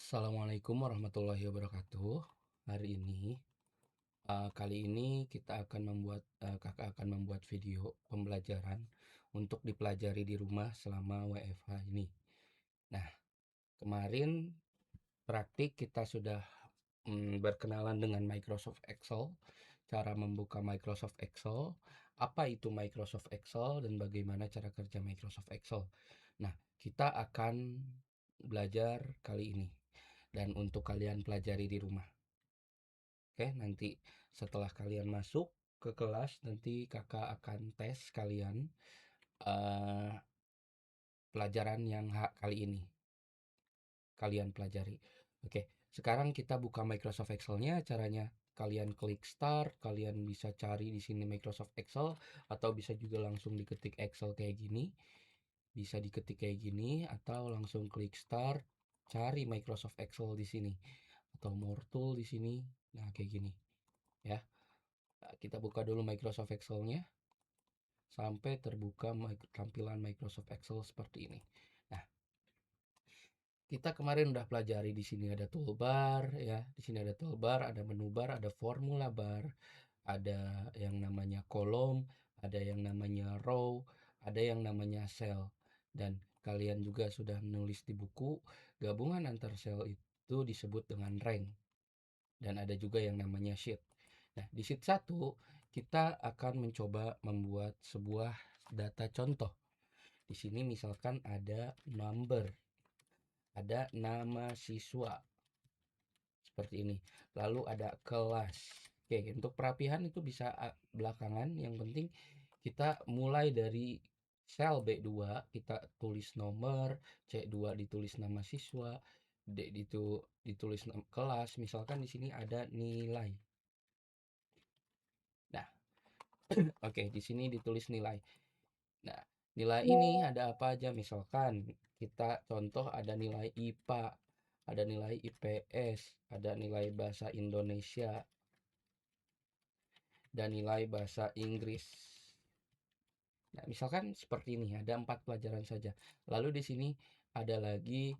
Assalamualaikum warahmatullahi wabarakatuh. Kali ini kakak akan membuat video pembelajaran untuk dipelajari di rumah selama WFH ini. Nah, kemarin praktik kita sudah berkenalan dengan Microsoft Excel, cara membuka Microsoft Excel, apa itu Microsoft Excel dan bagaimana cara kerja Microsoft Excel. Nah, kita akan belajar kali ini dan untuk kalian pelajari di rumah. Oke, nanti setelah kalian masuk ke kelas, nanti kakak akan tes kalian eh, pelajaran yang kali ini kalian pelajari. Oke, sekarang kita buka Microsoft Excel-nya. Caranya kalian klik Start, kalian bisa cari di sini Microsoft Excel atau bisa juga langsung diketik Excel kayak gini. Bisa diketik kayak gini atau langsung klik Start, cari Microsoft Excel di sini atau More Tool di sini. Nah, kayak gini ya. Kita buka dulu Microsoft Excel-nya sampai terbuka tampilan Microsoft Excel seperti ini. Nah, kita kemarin udah pelajari di sini ada toolbar ya. Di sini ada toolbar, ada menu bar, ada formula bar, ada yang namanya kolom, ada yang namanya row, ada yang namanya cell. Dan kalian juga sudah menulis di buku, gabungan antar sel itu disebut dengan rank. Dan ada juga yang namanya sheet. Nah, di sheet 1 kita akan mencoba membuat sebuah data contoh. Di sini misalkan ada number, ada nama siswa seperti ini. Lalu ada kelas. Oke, untuk perapihan itu bisa belakangan. Yang penting kita mulai dari sel B2, kita tulis nomor, C2 ditulis nama siswa, D itu ditulis kelas. Misalkan di sini ada nilai. Nah, oke, di sini ditulis nilai. Nah, nilai ini ada apa aja? Misalkan kita contoh ada nilai IPA, ada nilai IPS, ada nilai bahasa Indonesia, dan nilai bahasa Inggris. Nah, misalkan seperti ini, ada 4 pelajaran saja. Lalu di sini ada lagi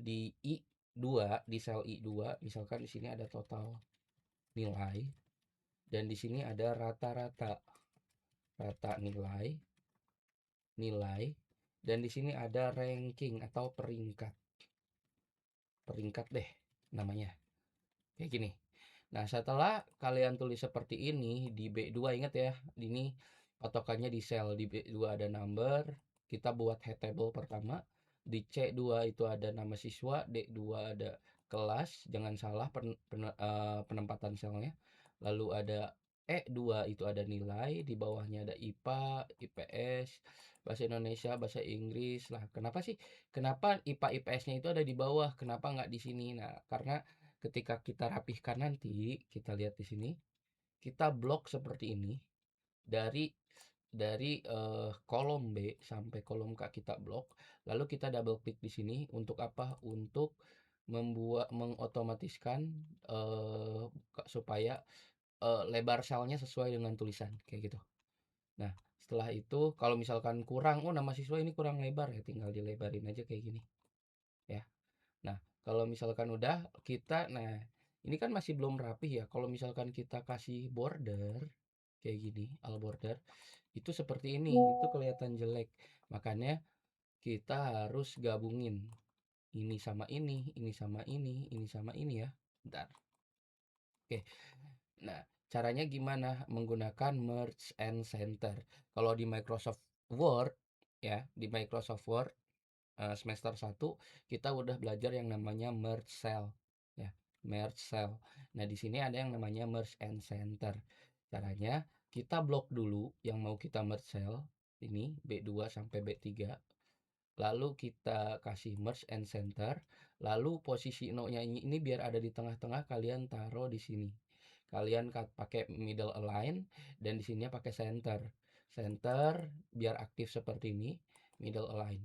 di I2, di sel I2, misalkan di sini ada total nilai dan di sini ada rata-rata nilai, dan di sini ada ranking atau peringkat. Peringkat deh namanya. Kayak gini. Nah, setelah kalian tulis seperti ini di B2, ingat ya, ini patokannya di sel di B2 ada number, kita buat head table pertama. Di C2 itu ada nama siswa, D2 ada kelas, jangan salah penempatan selnya. Lalu ada E2 itu ada nilai, di bawahnya ada IPA, IPS, bahasa Indonesia, bahasa Inggris. Lah, kenapa IPA IPS-nya itu ada di bawah? Kenapa nggak di sini? Nah, karena ketika kita rapihkan nanti, kita lihat di sini, kita blok seperti ini dari kolom B sampai kolom K kita blok, lalu kita double klik di sini untuk apa? Untuk mengotomatiskan supaya lebar selnya sesuai dengan tulisan kayak gitu. Nah, setelah itu kalau misalkan kurang, oh nama siswa ini kurang lebar ya, tinggal dilebarin aja kayak gini ya. Nah, kalau misalkan udah nah ini kan masih belum rapih ya. Kalau misalkan kita kasih border kayak gini, all border, itu seperti ini, itu kelihatan jelek. Makanya kita harus gabungin ini sama ini sama ini sama ini ya. Bentar. Oke. Nah, caranya gimana? Menggunakan merge and center. Kalau di Microsoft Word ya, di Microsoft Word semester 1 kita udah belajar yang namanya merge cell ya, merge cell. Nah, di sini ada yang namanya merge and center. Caranya kita blok dulu yang mau kita merge cell ini B2 sampai B3. Lalu kita kasih merge and center. Lalu posisi no-nya ini biar ada di tengah-tengah, kalian taruh di sini. Kalian pakai middle align dan di sini pakai center. Center biar aktif seperti ini, middle align.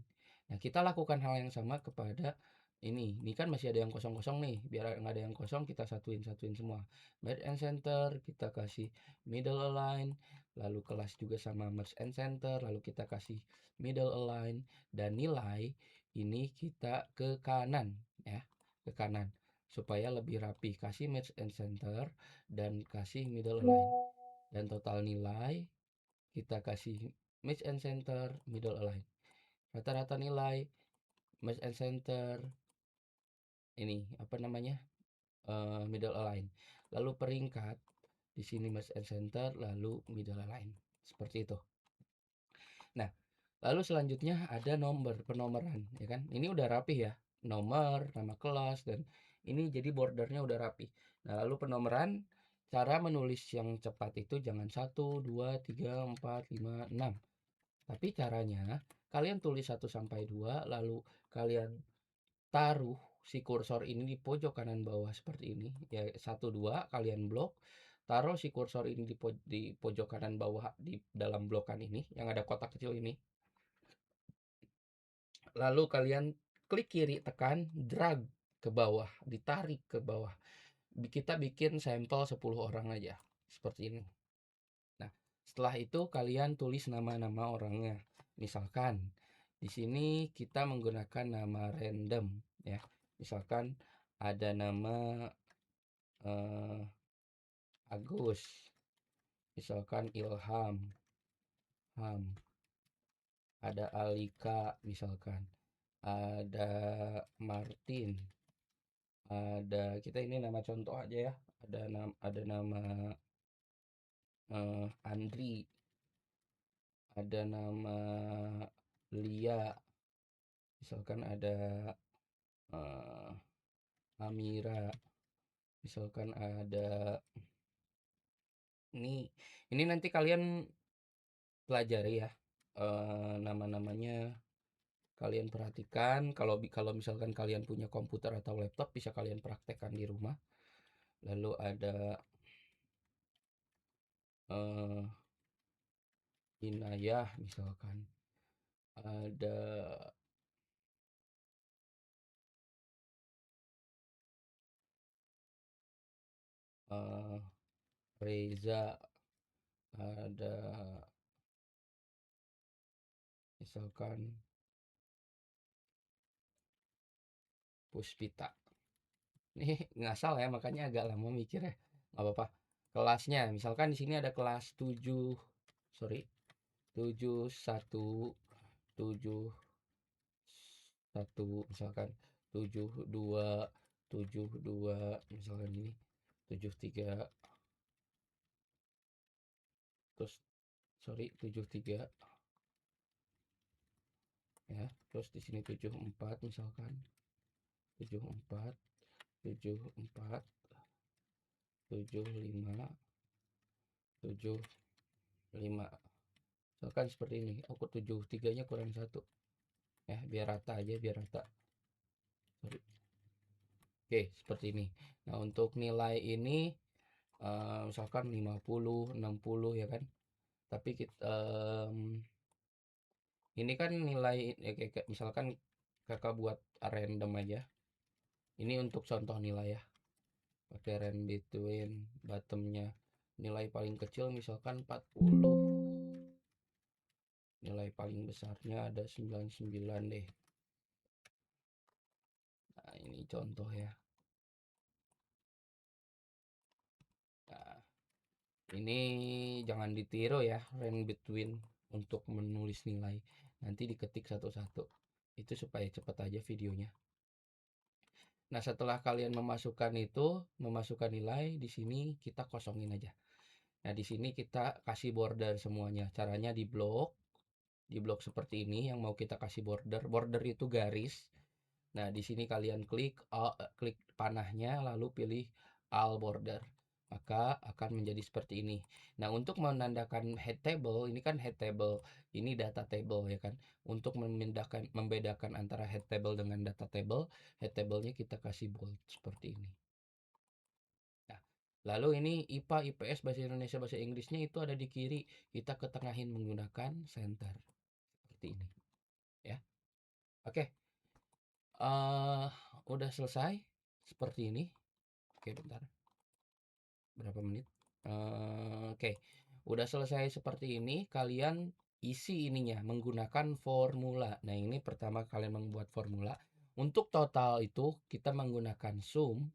Nah, kita lakukan hal yang sama kepada ini. Ini kan masih ada yang kosong-kosong nih. Biar nggak ada yang kosong, kita satuin semua. Merge and center, kita kasih middle align. Lalu kelas juga sama merge and center. Lalu kita kasih middle align. Dan nilai ini kita ke kanan ya, ke kanan supaya lebih rapi. Kasih match and center dan kasih middle align. Dan total nilai kita kasih match and center, middle align. Rata-rata nilai match and center ini apa namanya? Middle align. Lalu peringkat di sini match and center, lalu middle align. Seperti itu. Nah, lalu selanjutnya ada nomor penomoran, ya kan? Ini udah rapi ya, nomor, nama kelas, dan ini jadi bordernya udah rapi. Nah, lalu penomoran, cara menulis yang cepat itu jangan 1, 2, 3, 4, 5, 6. Tapi caranya, kalian tulis 1 sampai 2, lalu kalian taruh si kursor ini di pojok kanan bawah seperti ini. Ya, 1, 2, kalian blok. Taruh si kursor ini di pojok kanan bawah di dalam blokan ini, yang ada kotak kecil ini. Lalu kalian klik kiri, tekan, drag ke bawah, ditarik ke bawah. Kita bikin sampel 10 orang aja, seperti ini. Nah, setelah itu kalian tulis nama-nama orangnya. Misalkan di sini kita menggunakan nama random ya. Misalkan ada nama Agus, misalkan Ilham, ada Alika, misalkan ada Martin, kita ini nama contoh aja ya, ada nama Andri, ada nama Lia, misalkan ada Amira, misalkan ada ini nanti kalian pelajari ya, nama-namanya kalian perhatikan. Kalau misalkan kalian punya komputer atau laptop, bisa kalian praktekkan di rumah. Lalu ada Inayah, misalkan ada Reza, ada misalkan Puspita. Ini ngasal ya, makanya agak lama mikir ya. Nggak apa-apa. Kelasnya, misalkan di sini ada kelas 7, sorry, 71, 71, misalkan 72, 72, misalkan ini 73, terus sorry 73 ya, terus di sini 74, misalkan 74, 74, 75, 75, misalkan seperti ini. Aku 73 nya kurang satu ya, biar rata aja, biar rata. Sorry. Oke, seperti ini. Nah, untuk nilai ini misalkan 50, 60 ya kan. Tapi ini kan nilai kayak misalkan kakak buat random aja. Ini untuk contoh nilai ya. Pakai range between, bottomnya nilai paling kecil misalkan 40. Nilai paling besarnya ada 99 deh. Nah, ini contoh ya. Nah, ini jangan ditiru ya, range between untuk menulis nilai. Nanti diketik satu-satu. Itu supaya cepat aja videonya. Nah, setelah kalian memasukkan nilai, di sini kita kosongin aja. Nah, di sini kita kasih border semuanya. Caranya di blok seperti ini yang mau kita kasih border. Border itu garis. Nah, di sini kalian klik panahnya lalu pilih all border. Maka akan menjadi seperti ini. Nah, untuk menandakan head table, ini kan head table, ini data table ya kan. Untuk membedakan antara head table dengan data table, head table-nya kita kasih bold seperti ini. Nah, lalu ini IPA, IPS, bahasa Indonesia, bahasa Inggrisnya itu ada di kiri. Kita ketengahin menggunakan center seperti ini. Ya. Oke. Udah selesai seperti ini. Oke, bentar. Berapa menit? Oke. Udah selesai seperti ini. Kalian isi ininya menggunakan formula. Nah, ini pertama kalian membuat formula. Untuk total itu kita menggunakan sum.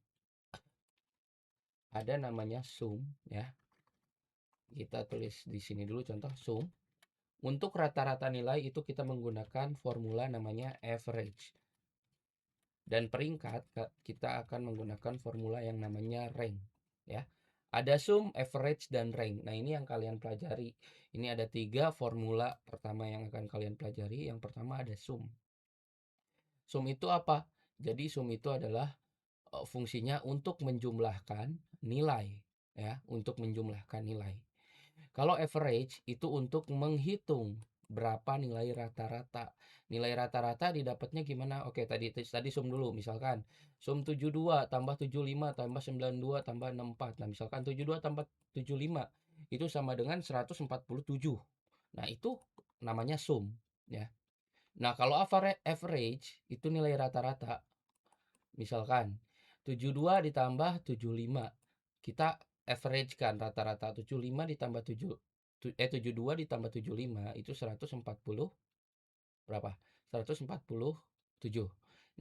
Ada namanya sum ya. Kita tulis di sini dulu contoh sum. Untuk rata-rata nilai itu kita menggunakan formula namanya average. Dan peringkat kita akan menggunakan formula yang namanya rank ya. Ada sum, average, dan rank. Nah, ini yang kalian pelajari. Ini ada 3 formula pertama yang akan kalian pelajari. Yang pertama ada sum. Sum itu apa? Jadi sum itu adalah fungsinya untuk menjumlahkan nilai ya, untuk menjumlahkan nilai. Kalau average itu untuk menghitung berapa nilai rata-rata. Nilai rata-rata didapatnya gimana? Oke, tadi sum dulu. Misalkan sum 72 tambah 75 tambah 92 tambah 64. Nah, misalkan 72 tambah 75 itu sama dengan 147. Nah, itu namanya sum ya. Nah, kalau average itu nilai rata-rata. Misalkan 72 ditambah 75. Kita average kan rata-rata 75 ditambah 72 ditambah 75 itu 140 berapa? 147.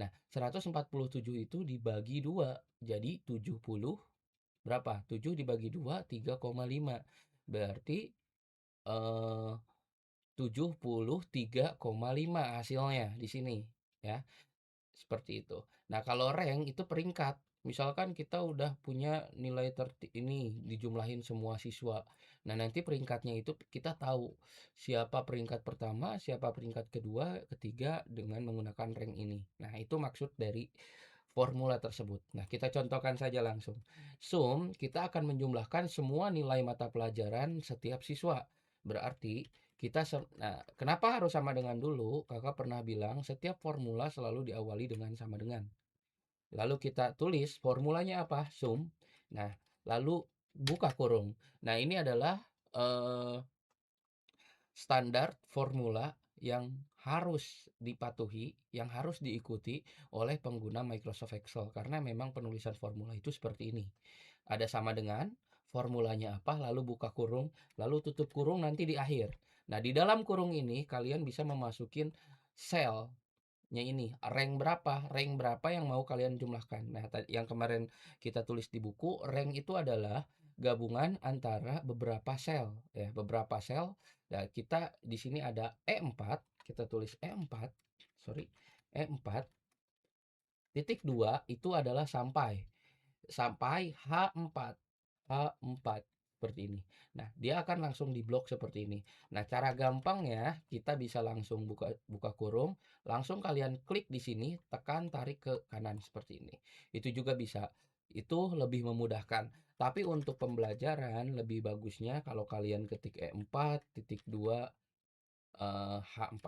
Nah, 147 itu dibagi 2 jadi 70 berapa? 7 dibagi 2 3,5. Berarti eh 73,5 hasilnya di sini ya. Seperti itu. Nah, kalau rank itu peringkat. Misalkan kita udah punya nilai ini dijumlahin semua siswa. Nah, nanti peringkatnya itu kita tahu siapa peringkat pertama, siapa peringkat kedua, ketiga dengan menggunakan rank ini. Nah, itu maksud dari formula tersebut. Nah, kita contohkan saja langsung. Sum, kita akan menjumlahkan semua nilai mata pelajaran setiap siswa. Berarti nah, kenapa harus sama dengan dulu? Kakak pernah bilang setiap formula selalu diawali dengan sama dengan. Lalu kita tulis formulanya apa? Sum. Nah, lalu buka kurung. Nah, ini adalah eh, standar formula yang harus dipatuhi, yang harus diikuti oleh pengguna Microsoft Excel karena memang penulisan formula itu seperti ini. Ada sama dengan, formulanya apa, lalu buka kurung, lalu tutup kurung nanti di akhir. Nah, di dalam kurung ini kalian bisa memasukin selnya ini, rank berapa yang mau kalian jumlahkan. Nah, yang kemarin kita tulis di buku, rank itu adalah gabungan antara beberapa sel ya, beberapa sel. Nah, kita di sini ada E4, kita tulis E4, sorry, E4 titik 2 itu adalah sampai H4. H4 seperti ini. Nah, dia akan langsung diblok seperti ini. Nah, cara gampangnya kita bisa langsung buka kurung, langsung kalian klik di sini, tekan tarik ke kanan seperti ini. Itu juga bisa. Itu lebih memudahkan. Tapi untuk pembelajaran lebih bagusnya kalau kalian ketik E4 titik 2 H4.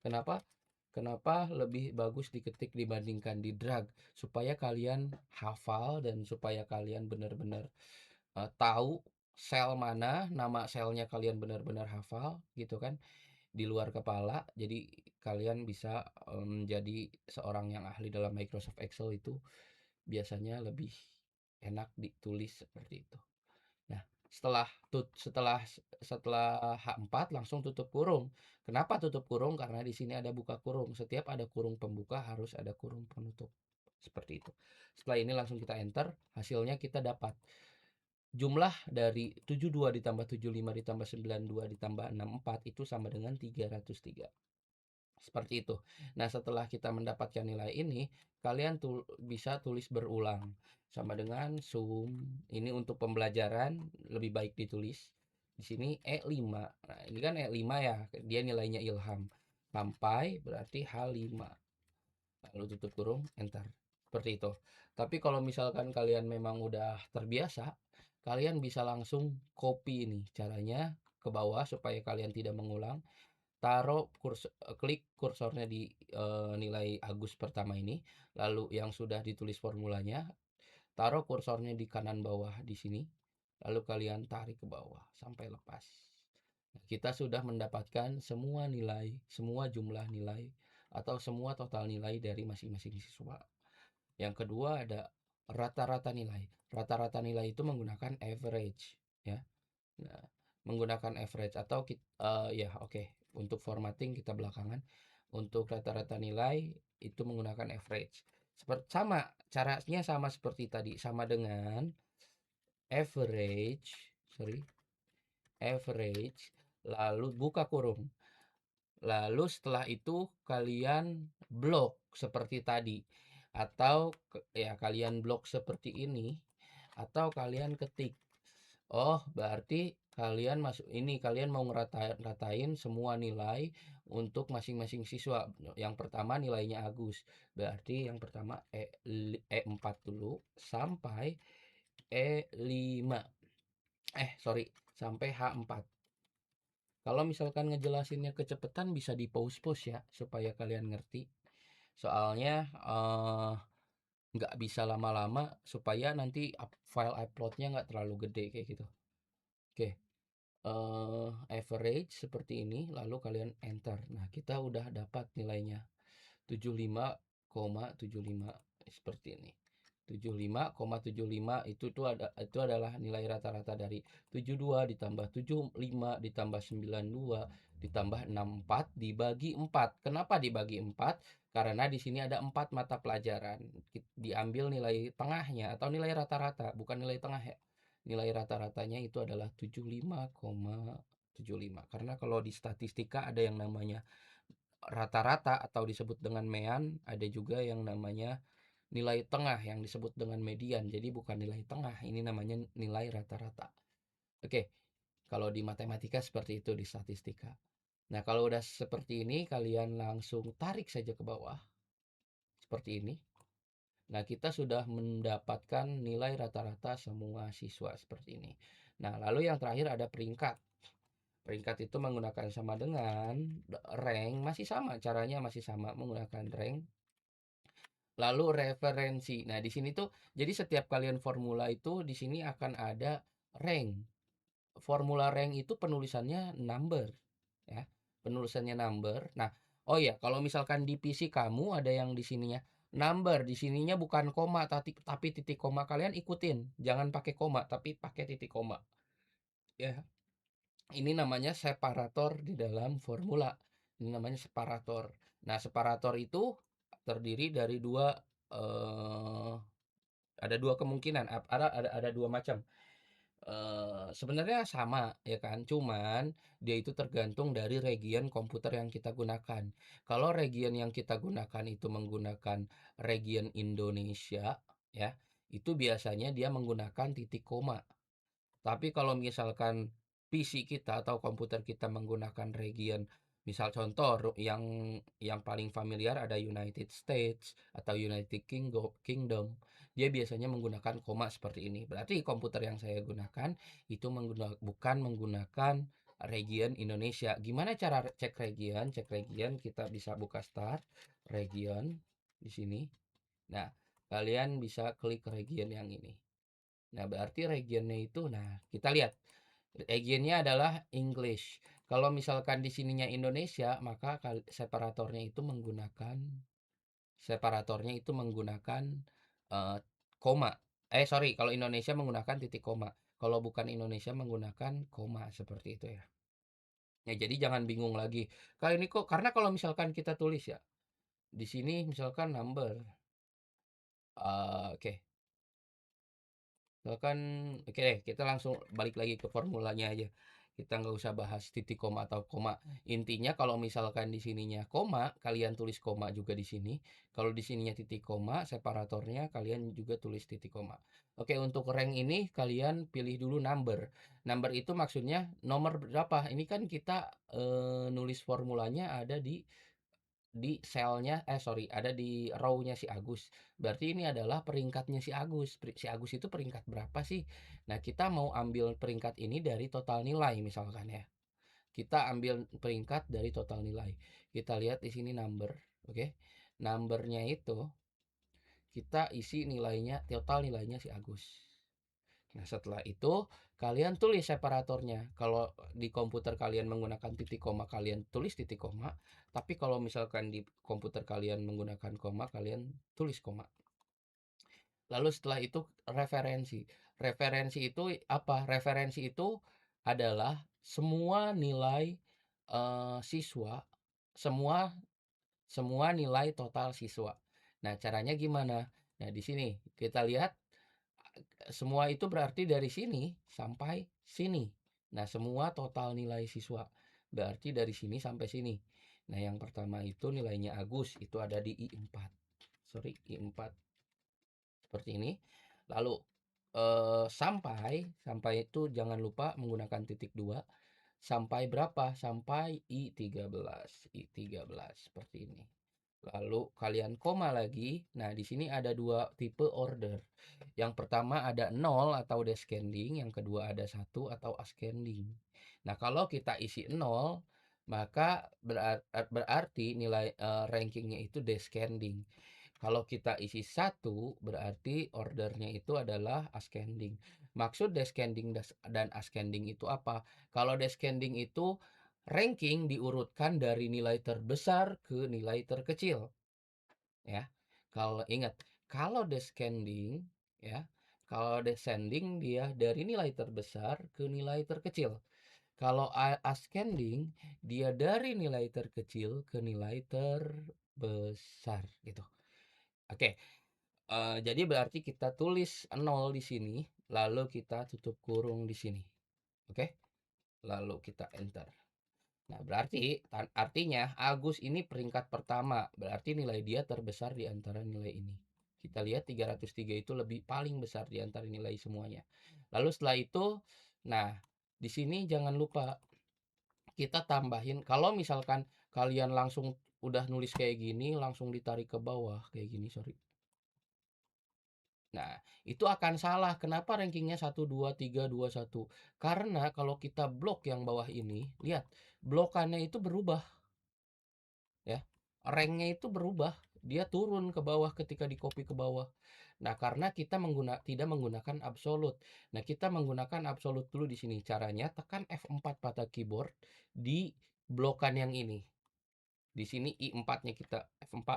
Kenapa? Kenapa lebih bagus diketik dibandingkan di drag? Supaya kalian hafal dan supaya kalian benar-benar tahu sel mana, nama selnya kalian benar-benar hafal gitu kan, di luar kepala. Jadi kalian bisa menjadi seorang yang ahli dalam Microsoft Excel itu biasanya lebih enak ditulis seperti itu. Nah, setelah setelah setelah H4 langsung tutup kurung. Kenapa tutup kurung? Karena di sini ada buka kurung. Setiap ada kurung pembuka harus ada kurung penutup. Seperti itu. Setelah ini langsung kita enter, hasilnya kita dapat jumlah dari 72 ditambah 75 ditambah 92 ditambah 64 itu sama dengan 303. Seperti itu. Nah, setelah kita mendapatkan nilai ini, kalian bisa tulis berulang. Sama dengan sum. Ini untuk pembelajaran lebih baik ditulis. Di sini E5. Nah, ini kan E5 ya. Dia nilainya ilham. Sampai berarti H5. Lalu tutup kurung, enter. Seperti itu. Tapi kalau misalkan kalian memang udah terbiasa, kalian bisa langsung copy ini. Caranya ke bawah supaya kalian tidak mengulang. Klik kursornya di nilai Agus pertama ini, lalu yang sudah ditulis formulanya, taruh kursornya di kanan bawah di sini, lalu kalian tarik ke bawah sampai lepas. Nah, kita sudah mendapatkan semua nilai, semua jumlah nilai, atau semua total nilai dari masing-masing siswa. Yang kedua ada rata-rata nilai. Rata-rata nilai itu menggunakan average, ya. Nah, menggunakan average atau ya oke. Untuk formatting kita belakangan. Untuk rata-rata nilai itu menggunakan average. Sama, caranya sama seperti tadi, sama dengan average, sorry, average, lalu buka kurung. Lalu setelah itu kalian blok seperti tadi, atau ya kalian blok seperti ini, atau kalian ketik. Oh, berarti kalian masuk ini, kalian mau ratain semua nilai untuk masing-masing siswa. Yang pertama nilainya Agus. Berarti yang pertama E4 dulu sampai E5. Sorry, sampai H4. Kalau misalkan ngejelasinnya kecepatan bisa di pause-pause ya, supaya kalian ngerti. Soalnya nggak bisa lama-lama supaya nanti file uploadnya nggak terlalu gede kayak gitu. Oke, average seperti ini, lalu kalian enter. Nah, kita udah dapat nilainya 75,75 seperti ini. 75,75 itu adalah nilai rata-rata dari 72 ditambah 75 ditambah 92 ditambah 64 dibagi 4. Kenapa dibagi 4? Karena di sini ada 4 mata pelajaran. Diambil nilai tengahnya atau nilai rata-rata, bukan nilai tengah ya. Nilai rata-ratanya itu adalah 75,75. Karena kalau di statistika ada yang namanya rata-rata atau disebut dengan mean, ada juga yang namanya nilai tengah yang disebut dengan median. Jadi bukan nilai tengah, ini namanya nilai rata-rata. Oke, kalau di matematika seperti itu, di statistika. Nah, kalau udah seperti ini, kalian langsung tarik saja ke bawah. Seperti ini. Nah, kita sudah mendapatkan nilai rata-rata semua siswa seperti ini. Nah, lalu yang terakhir ada peringkat. Peringkat itu menggunakan sama dengan rank, masih sama, caranya masih sama, menggunakan rank. Lalu referensi. Nah, di sini tuh jadi setiap kalian formula itu di sini akan ada rank. Formula rank itu penulisannya number ya. Penulisannya number. Nah, oh ya, kalau misalkan di PC kamu ada yang di sininya number, di sininya bukan koma tapi titik koma, kalian ikutin. Jangan pakai koma tapi pakai titik koma. Ya. Ini namanya separator di dalam formula. Ini namanya separator. Nah, separator itu terdiri dari eh, ada dua kemungkinan, ada dua macam. Sebenarnya sama ya kan, cuman dia itu tergantung dari region komputer yang kita gunakan. Kalau region yang kita gunakan itu menggunakan region Indonesia ya, itu biasanya dia menggunakan titik koma. Tapi kalau misalkan PC kita atau komputer kita menggunakan region, misal contoh yang paling familiar ada United States atau United Kingdom, dia biasanya menggunakan koma seperti ini. Berarti komputer yang saya gunakan itu bukan menggunakan region Indonesia. Gimana cara cek region? Cek region kita bisa buka start region di sini. Nah, kalian bisa klik region yang ini. Nah, berarti regionnya itu, nah, kita lihat. Regionnya adalah English. Kalau misalkan di sininya Indonesia, maka separatornya itu menggunakan eh, koma. Sorry, kalau Indonesia menggunakan titik koma. Kalau bukan Indonesia menggunakan koma seperti itu ya. Ya, jadi jangan bingung lagi. Kali ini kok, karena kalau misalkan kita tulis ya, di sini misalkan number. Oke, Misalkan, oke deh, kita langsung balik lagi ke formulanya aja. Kita nggak usah bahas titik koma atau koma. Intinya kalau misalkan di sininya koma, kalian tulis koma juga di sini. Kalau di sininya titik koma, separatornya kalian juga tulis titik koma. Oke, untuk rank ini kalian pilih dulu number. Number itu maksudnya nomor berapa. Ini kan kita nulis formulanya ada di selnya, sorry, ada di row-nya si Agus. Berarti ini adalah peringkatnya si Agus. Si Agus itu peringkat berapa sih? Nah, kita mau ambil peringkat ini dari total nilai misalkan ya. Kita ambil peringkat dari total nilai. Kita lihat di sini number, oke? Numbernya itu kita isi nilainya, total nilainya si Agus. Nah, setelah itu kalian tulis separatornya. Kalau di komputer kalian menggunakan titik koma, kalian tulis titik koma. Tapi kalau misalkan di komputer kalian menggunakan koma, kalian tulis koma. Lalu setelah itu referensi. Referensi itu apa? Referensi itu adalah semua nilai siswa, semua semua nilai total siswa. Nah, caranya gimana? Nah, di sini kita lihat semua itu berarti dari sini sampai sini. Nah, semua total nilai siswa berarti dari sini sampai sini. Nah, yang pertama itu nilainya Agus, itu ada di I4. Sorry, I4 seperti ini. Lalu sampai itu jangan lupa menggunakan titik 2. Sampai berapa? Sampai I13 seperti ini. Lalu kalian koma lagi. Nah, di sini ada dua tipe order. Yang pertama ada 0 atau descending, yang kedua ada 1 atau ascending. Nah, kalau kita isi 0, maka berarti nilai rankingnya itu descending. Kalau kita isi 1, berarti ordernya itu adalah ascending. Maksud descending dan ascending itu apa? Kalau descending itu ranking diurutkan dari nilai terbesar ke nilai terkecil, ya. Kalau ingat, kalau descending, ya, kalau descending dia dari nilai terbesar ke nilai terkecil. Kalau ascending dia dari nilai terkecil ke nilai terbesar gitu. Oke, jadi berarti kita tulis 0 di sini, lalu kita tutup kurung di sini. Oke? Lalu kita enter. Nah, berarti artinya Agus ini peringkat pertama, berarti nilai dia terbesar di antara nilai ini. Kita lihat 303 itu lebih paling besar di antara nilai semuanya. Lalu setelah itu, nah, di sini jangan lupa kita tambahin, kalau misalkan kalian langsung udah nulis kayak gini, langsung ditarik ke bawah kayak gini, sorry. Nah, itu akan salah. Kenapa rankingnya 1, 2, 3, 2, 1? Karena kalau kita blok yang bawah ini, lihat, blokannya itu berubah, ya. Ranknya itu berubah. Dia turun ke bawah ketika di copy ke bawah. Nah, karena kita tidak menggunakan absolut. Nah, kita menggunakan absolut dulu di sini. Caranya tekan F4 pada keyboard di blokan yang ini. Di sini I4-nya kita F4.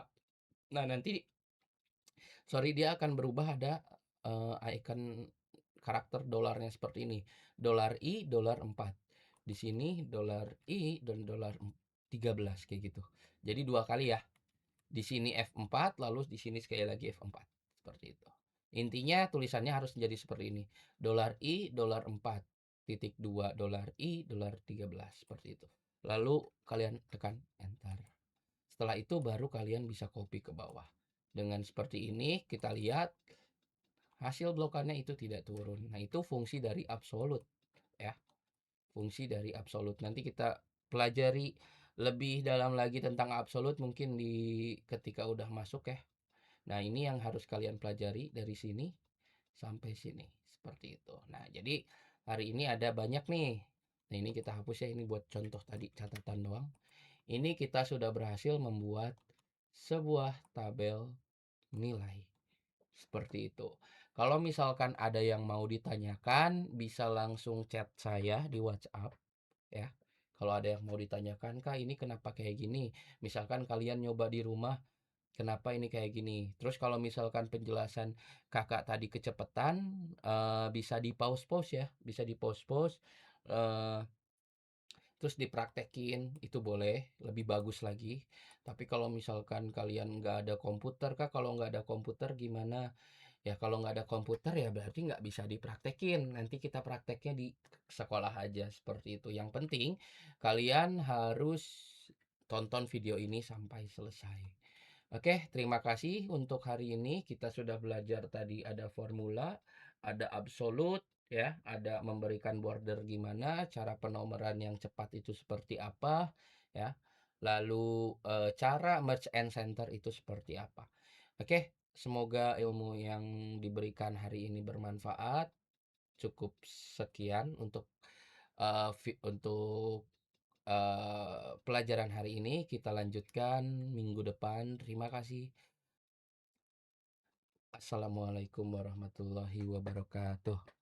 Nah, nanti sorry, dia akan berubah, ada icon karakter dolarnya seperti ini. Dolar I, dolar 4. Di sini dolar I dan dolar 13 kayak gitu. Jadi dua kali ya. Di sini F4, lalu di sini sekali lagi F4. Seperti itu. Intinya tulisannya harus menjadi seperti ini. Dolar I, dolar 4. Titik 2, dolar I, dolar 13. Seperti itu. Lalu kalian tekan enter. Setelah itu baru kalian bisa copy ke bawah. Dengan seperti ini kita lihat hasil blokannya itu tidak turun. Nah, itu fungsi dari absolut, ya. Fungsi dari absolut. Nanti kita pelajari lebih dalam lagi tentang absolut mungkin di ketika udah masuk ya. Nah, ini yang harus kalian pelajari dari sini sampai sini. Seperti itu. Nah, jadi hari ini ada banyak nih. Nah, ini kita hapus ya, ini buat contoh tadi catatan doang. Ini kita sudah berhasil membuat sebuah tabel nilai. Seperti itu. Kalau misalkan ada yang mau ditanyakan, bisa langsung chat saya di WhatsApp, ya. Kalau ada yang mau ditanyakan, Kak, ini kenapa kayak gini? Misalkan kalian nyoba di rumah, kenapa ini kayak gini? Terus kalau misalkan penjelasan Kakak tadi kecepatan, bisa di-pause-pause ya, bisa di-pause-pause, eh, terus dipraktekin, itu boleh, lebih bagus lagi. Tapi kalau misalkan kalian nggak ada komputer, Kak, kalau nggak ada komputer gimana? Ya kalau nggak ada komputer ya berarti nggak bisa dipraktekin. Nanti kita prakteknya di sekolah aja seperti itu. Yang penting kalian harus tonton video ini sampai selesai. Oke, terima kasih untuk hari ini. Kita sudah belajar tadi ada formula, ada absolut, ya, ada memberikan border gimana, cara penomoran yang cepat itu seperti apa, ya. Lalu cara merge and center itu seperti apa. Oke, semoga ilmu yang diberikan hari ini bermanfaat. Cukup sekian untuk pelajaran hari ini. Kita lanjutkan minggu depan. Terima kasih. Assalamualaikum warahmatullahi wabarakatuh.